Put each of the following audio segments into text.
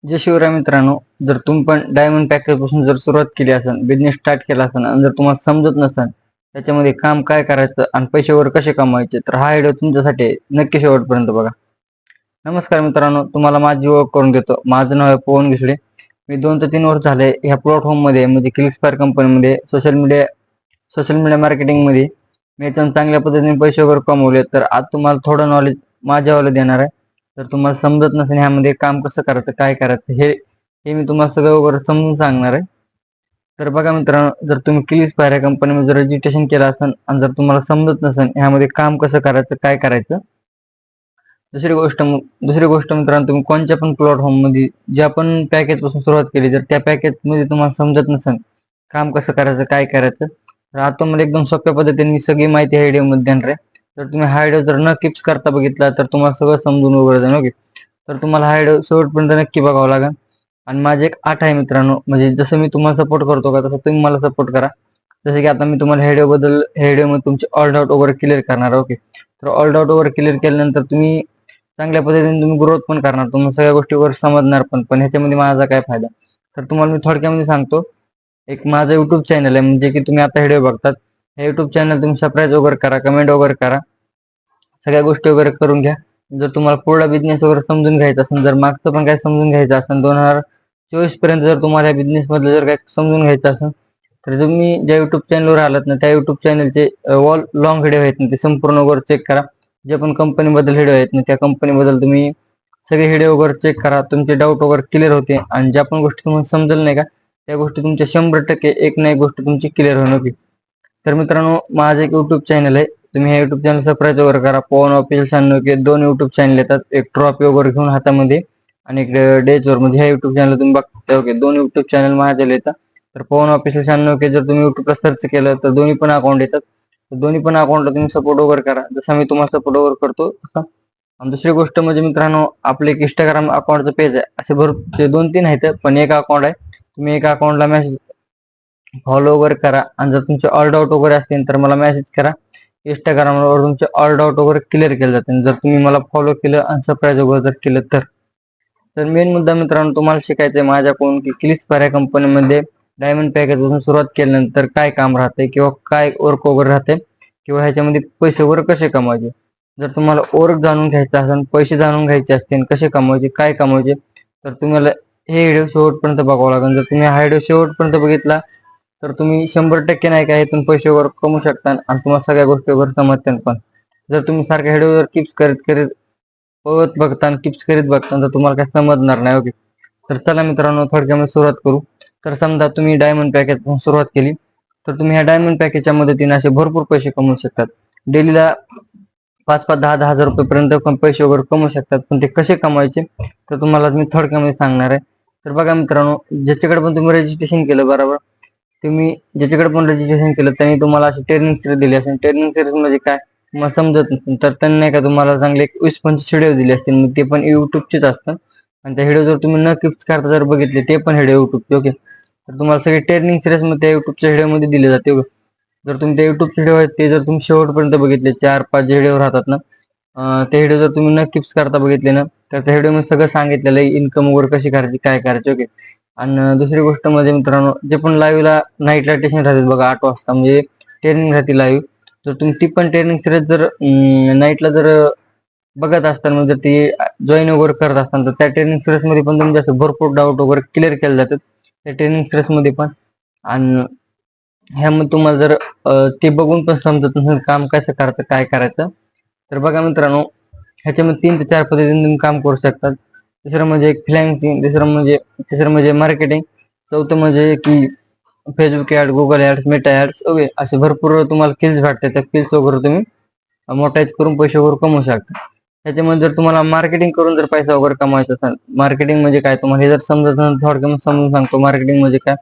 जय शिवराय मित्रांनो, जर तुम्ही पण डायमंड पॅकेज पासून जर सुरुवात केली असेल, बिझनेस स्टार्ट केला असेल आणि जर तुम्हाला समजत नसेल त्याच्यामध्ये काम काय करायचं आणि पैसे वगैरे कसे कमवायचे, तर हा व्हिडिओ तुमच्यासाठी आहे. नक्की शेवटपर्यंत बघा. नमस्कार मित्रांनो, तुम्हाला माझी ओळख करून देतो. माझं नाव आहे पवन घिसडे. मी 2 ते 3 वर्ष झाले ह्या प्लॅटफॉर्म मध्ये म्हणजे क्लिकस्पायर कंपनीमध्ये सोशल मीडिया मार्केटिंग मध्ये मी याच्यातून चांगल्या पद्धतीने पैसे वगैरे कमवले. तर आज तुम्हाला थोडं नॉलेज माझ्यावालं देणार आहे. तर तुम्हाला समजत नसेल ह्यामध्ये काम कसं करायचं, काय करायचं, हे हे मी तुम्हाला सगळं वगैरे समजून सांगणार आहे. तर बघा मित्रांनो, जर तुम्ही क्लिकस्पायर या कंपनीमध्ये जर रजिस्ट्रेशन केलं असेल आणि जर तुम्हाला समजत नसेल ह्यामध्ये काम कसं करायचं, काय करायचं, दुसरी गोष्ट मित्रांनो, तुम्ही कोणत्या पण प्लॅटफॉर्म मध्ये ज्या पण पॅकेज पासून सुरुवात केली, जर त्या पॅकेज मध्ये तुम्हाला समजत नसेल काम कसं करायचं, काय करायचं, तर आता तुम्हाला एकदम सोप्या पद्धतीने मी सगळी माहिती ह्या व्हिडिओ मध्ये देणार आहे. तर तुम्ही हा व्हिडिओ जर न किप्स करता बघितला तर तुम्हाला सगळं समजून वगैरे जाईल. ओके, तर तुम्हाला हा व्हिडिओ शेवटपर्यंत नक्की बघावा लागेल. आणि माझे एक आठ आहे मित्रांनो, म्हणजे जसं मी तुम्हाला सपोर्ट करतो का तसं तुम्ही मला सपोर्ट करा. जसं की आता मी तुम्हाला व्हिडिओ मध्ये तुमचे ऑल डाऊट वगैरे क्लिअर करणार. ओके, तर ऑल डाऊट वगैरे क्लिअर केल्यानंतर तुम्ही चांगल्या पद्धतीने तुम्ही ग्रोथ पण करणार, तुम्हाला सगळ्या गोष्टीवर समजणार पण ह्याच्यामध्ये माझा काय फायदा. तर तुम्हाला मी थोडक्यामध्ये सांगतो. एक माझं युट्यूब चॅनल आहे, म्हणजे की तुम्ही आता व्हिडिओ बघतात, हे युट्यूब चॅनल तुम्ही सबस्क्राईब वगैरे करा, कमेंट वगैरे करा, सगळ्या गोष्टी वगैरे करून घ्या. जर तुम्हाला पुढला बिझनेस वगैरे समजून घ्यायचा असेल, जर मागचं पण काय समजून घ्यायचं असेल, 2024 पर्यंत जर तुम्हाला या बिझनेस मधलं जर काय समजून घ्यायचं असेल, तर तुम्ही ज्या युट्यूब चॅनलवर आलात ना, त्या युट्यूब चॅनलचे ऑल लॉंग व्हिडिओ आहेत ना, ते संपूर्ण वगैरे चेक करा. जे पण कंपनीबद्दल व्हिडिओ आहेत ना, त्या कंपनीबद्दल तुम्ही सगळे व्हिडिओ वगैरे चेक करा. तुमचे डाऊट वगैरे क्लिअर होते आणि ज्या पण गोष्टी तुम्हाला समजल नाही का, त्या गोष्टी तुमच्या 100% एक ना एक गोष्ट तुमची क्लिअर होणार होती. तर मित्रांनो, माझं एक युट्यूब चॅनल आहे, तुम्ही हे युट्यूब चॅनल सबस्क्राईब वगैरे करा. पवन ऑफिशियल 96 दोन युट्यूब चॅनल येतात, एक ट्रॉफी वगैरे घेऊन हातामध्ये आणि एक डेज वर, म्हणजे ह्या युट्यूब चॅनल तुम्ही बघता. ओके, दोन युट्यूब चॅनल माझ्याला येतात. तर पवन ऑफिशियल 96 जर तुम्ही युट्यूबला सर्च केलं तर दोन्ही पण अकाउंट येतात. दोन्ही पण अकाउंटला तुम्ही सपोर्ट वगैरे करा, जसा मी तुम्हाला सपोर्ट वगैरे करतो तसा. आणि दुसरी गोष्ट म्हणजे मित्रांनो, आपले एक इंस्टाग्राम अकाउंटचं पेज आहे. असे भरपूर 2-3 आहेत, पण एक अकाउंट आहे. तुम्ही एक अकाउंटला मेसेज फॉलो वगैरे करा आणि जर तुमचे ऑल डाऊट वगैरे असतील तर मला मेसेज करा. इंस्टाग्रामवर तुमचे ऑल डाऊट वगैरे क्लिअर केले जातील जर तुम्ही मला फॉलो केलं आणि सबस्क्राईब वगैरे जर केलं तर. तर मेन मुद्दा मित्रांनो तुम्हाला शिकायचं आहे माझ्याकडून, की क्लिकस्पायर या कंपनीमध्ये डायमंड पॅकेज पासून सुरुवात केल्यानंतर काय काम राहते किंवा काय वर्क वगैरे राहते किंवा ह्याच्यामध्ये पैसे वगैरे कसे कमवायचे. जर तुम्हाला वर्क जाणून घ्यायचं असेल, पैसे जाणून घ्यायचे असतील, कसे कमवायचे, काय कमवायचे, तर तुम्हाला हे व्हिडिओ शेवटपर्यंत बघावं लागेल. जर तुम्ही हा व्हिडिओ शेवटपर्यंत बघितला तर तुम्ही 100% नाही का यातून पैसे वगैरे कमवू शकता आणि तुम्हाला सगळ्या गोष्टी वगैरे समजतील. पण जर तुम्ही सारख्या व्हिडिओवर किप्स करत करत पळत बघता आणि किप्स करीत बघता तर तुम्हाला काय समजणार नाही. ओके, तर चला मित्रांनो, थोडक्यामध्ये सुरुवात करू. तर समजा तुम्ही डायमंड पॅकेज सुरुवात केली, तर तुम्ही ह्या डायमंड पॅकेजच्या मदतीने असे भरपूर पैसे कमवू शकतात. डेलीला 5-5, 10-10 हजार रुपयेपर्यंत पण पैसे वगैरे कमवू शकतात. पण ते कसे कमवायचे तर तुम्हाला मी थोडक्यामध्ये सांगणार आहे. तर बघा मित्रांनो, ज्याच्याकडे पण तुम्ही रजिस्ट्रेशन केलं, बरोबर, तुम्ही ज्याच्याकडे पण रजिस्ट्रेशन केलं त्यांनी तुम्हाला अशी ट्रेनिंग सिरीज दिली असेल. ट्रेनिंग सिरीज म्हणजे काय मला समजत नसेल तर त्यांनी नाही का तुम्हाला चांगले 20-25 व्हिडिओ दिले असतील, ते पण युट्यूबचेच असतात. आणि त्या व्हिडिओ जर तुम्ही न किप्स करता जर बघितले, ते पण व्हिडिओ युट्यूबचे. ओके, तर तुम्हाला सगळे ट्रेनिंग सिरीज मध्ये त्या युट्यूबच्या व्हिडिओ मध्ये दिले जाते. जर तुम्ही त्या युट्यूबचे व्हिडिओ आहेत ते जर तुम्ही शेवटपर्यंत बघितले, 4-5 व्हिडिओ राहतात ना, ते व्हिडिओ जर तुम्ही न किप्स करता बघितले ना, तर त्या व्हिडिओ मध्ये सगळं सांगितलेलं आहे, इन्कम वगैरे कशी करायची, काय करायचे. ओके, आणि दुसरी गोष्ट म्हणजे मित्रांनो, जे पण लाईव्हला नाईटला टेशन राहते बघा 8 वाजता, म्हणजे ट्रेनिंग राहते लाईव्ह, तर तुम्ही ती पण ट्रेनिंग सिरीज जर नाईटला जर बघत असताना म्हणजे ती जॉईन वगैरे करत असताना, तर त्या ट्रेनिंग सिरीज मध्ये पण तुमचे असं भरपूर डाऊट वगैरे क्लिअर केले जातात त्या ट्रेनिंग सिरीज मध्ये पण. आणि ह्यामध्ये तुम्हाला जर ते बघून पण समजत नसेल काम कसं करायचं, काय करायचं, तर बघा मित्रांनो, ह्याच्यामध्ये 3 ते 4 पद्धतीने तुम्ही काम करू शकतात. तिसरं म्हणजे फ्लॅन्सिंग, तिसरं म्हणजे मार्केटिंग, चौथं म्हणजे की Facebook ad, Google ads, Meta ads. Okay, असे भरपूर तुम्हाला स्किल्स भेटतात. त्या स्किल्स वगैरे तुम्ही मोटाईज करून पैसे वगैरे कमवू शकता. त्याच्यामध्ये जर तुम्हाला मार्केटिंग करून जर पैसा वगैरे कमवायचा असेल, मार्केटिंग म्हणजे काय तुम्हाला हे जर समजत नसेल, थोडक्यात समजून सांगतो. मार्केटिंग म्हणजे काय,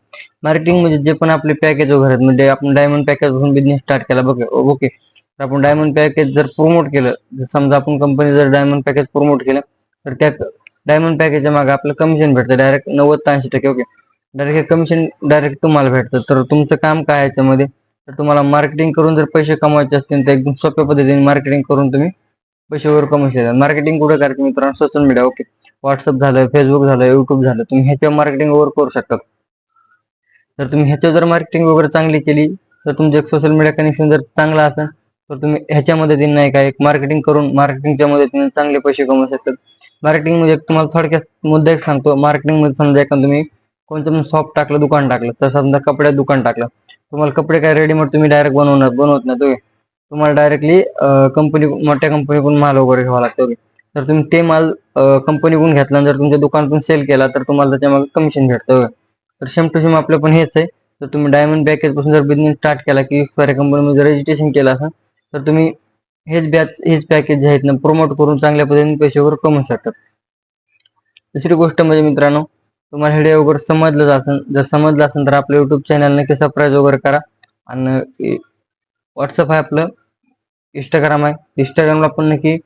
मार्केटिंग म्हणजे जे पण आपले पॅकेज वगैरे आहेत, म्हणजे आपण डायमंड पॅकेज पासून बिझनेस स्टार्ट केला बघ. ओके, तर आपण डायमंड पॅकेज जर प्रमोट केलं, समजा आपण कंपनी जर डायमंड पॅकेज प्रमोट केलं, तर त्या डायमंड पॅकेजच्या मागे आपलं कमिशन भेटतं डायरेक्ट 90 ते 80%. ओके, डायरेक्ट कमिशन डायरेक्ट तुम्हाला भेटतं. तर तुमचं काम काय आहे याच्यामध्ये, तर तुम्हाला मार्केटिंग करून जर पैसे कमवायचे असतील तर एकदम सोप्या पद्धतीने मार्केटिंग करून तुम्ही पैसे वगैरे कमवू शकता. मार्केटिंग कुठे करायचं मित्रांनो, सोशल मीडिया. ओके, व्हॉट्सअप झालं, फेसबुक झालं, युट्यूब झालं, तुम्ही ह्याच्यावर मार्केटिंग वगैरे करू शकता. तर तुम्ही ह्याच्यावर जर मार्केटिंग वगैरे चांगली केली तर तुमचं एक सोशल मीडिया कनेक्शन जर चांगला असेल तर तुम्ही ह्याच्या मदतीने नाही का एक मार्केटिंग करून मार्केटिंगच्या मदतीने चांगले पैसे कमवू शकतात. मार्केटिंग म्हणजे तुम्हाला थोडक्यात मुद्दा एक सांगतो. मार्केटिंग मध्ये समजा एखादं तुम्ही कोणतं पण शॉप टाकलं, दुकान टाकलं, तर समजा कपड्यात दुकान टाकलं, तुम्हाला कपडे काय रेडीमेड तुम्ही डायरेक्ट बनवत नाही तुम्हाला डायरेक्टली मोठ्या कंपनीकडून माल वगैरे घ्यावा लागतो. तर तुम्ही ते माल कंपनीकडून घेतला जर तुमच्या दुकानातून सेल केला तर तुम्हाला त्याच्यामागे कमिशन भेटतं. तर सेम टू सेम आपलं पण हेच आहे. तर तुम्ही डायमंड पॅकेज पासून जर बिझनेस स्टार्ट केला की फॉर कंपनीमध्ये जर रजिस्ट्रेशन केलं असेल तर तुम्ही हेच पॅकेज जे आहेत ना प्रमोट करून चांगल्या पद्धतीने पैसे वगैरे कमवू शकतात. दुसरी गोष्ट म्हणजे मित्रांनो, तुम्हाला व्हिडिओ वगैरे समजलं असेल तर आपलं युट्यूब चॅनल नक्की सबस्क्राईब वगैरे करा. आणि व्हॉट्सअप आहे आपलं, इंस्टाग्राम आहे, इंस्टाग्रामला पण नक्की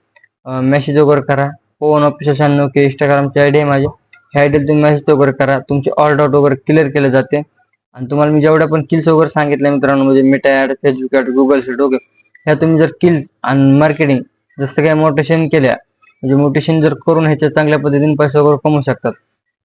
मेसेज वगैरे करा. पवन ऑफिशियल 96 की इंस्टाग्रामची आयडी आहे माझी. ह्या आयडीला तुम्ही मेसेज वगैरे करा, तुमचे ऑल डाऊट वगैरे क्लिअर केले जाते. आणि तुम्हाला मी जेवढ्या पण किल्स वगैरे सांगितल्या मित्रांनो, म्हणजे Meta ad, Facebook ad, Google sheet okay, ह्या तुम्ही जर किल्स आणि मार्केटिंग जसं काय मोटिवेशन केल्या, म्हणजे मोटिवेशन जर करून ह्याच्या चांगल्या पद्धतीने पैसे वगैरे कमवू शकतात.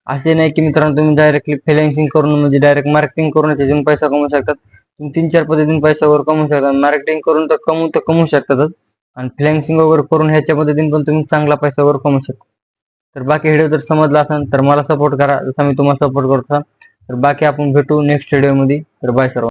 असे नाही की मित्रांनो तुम्ही डायरेक्टली फ्रिलॅन्सिंग करून म्हणजे डायरेक्ट मार्केटिंग करून त्याच्यातून पैसा कमवू शकतात. तुम्ही 3-4 पद्धतीने पैसा वगैरे कमवू शकता. मार्केटिंग करून तर कमवू शकतातच, आणि फ्रिलॅन्सिंग वगैरे करून ह्याच्या पद्धतीने पण तुम्ही चांगला पैसा वगैरे कमवू शकता. तर बाकी व्हिडिओ जर समजला असेल तर मला सपोर्ट करा, जसा मी तुम्हाला सपोर्ट करतो. तर बाकी आपण भेटू नेक्स्ट व्हिडिओ मध्ये. तर बाय सर्व.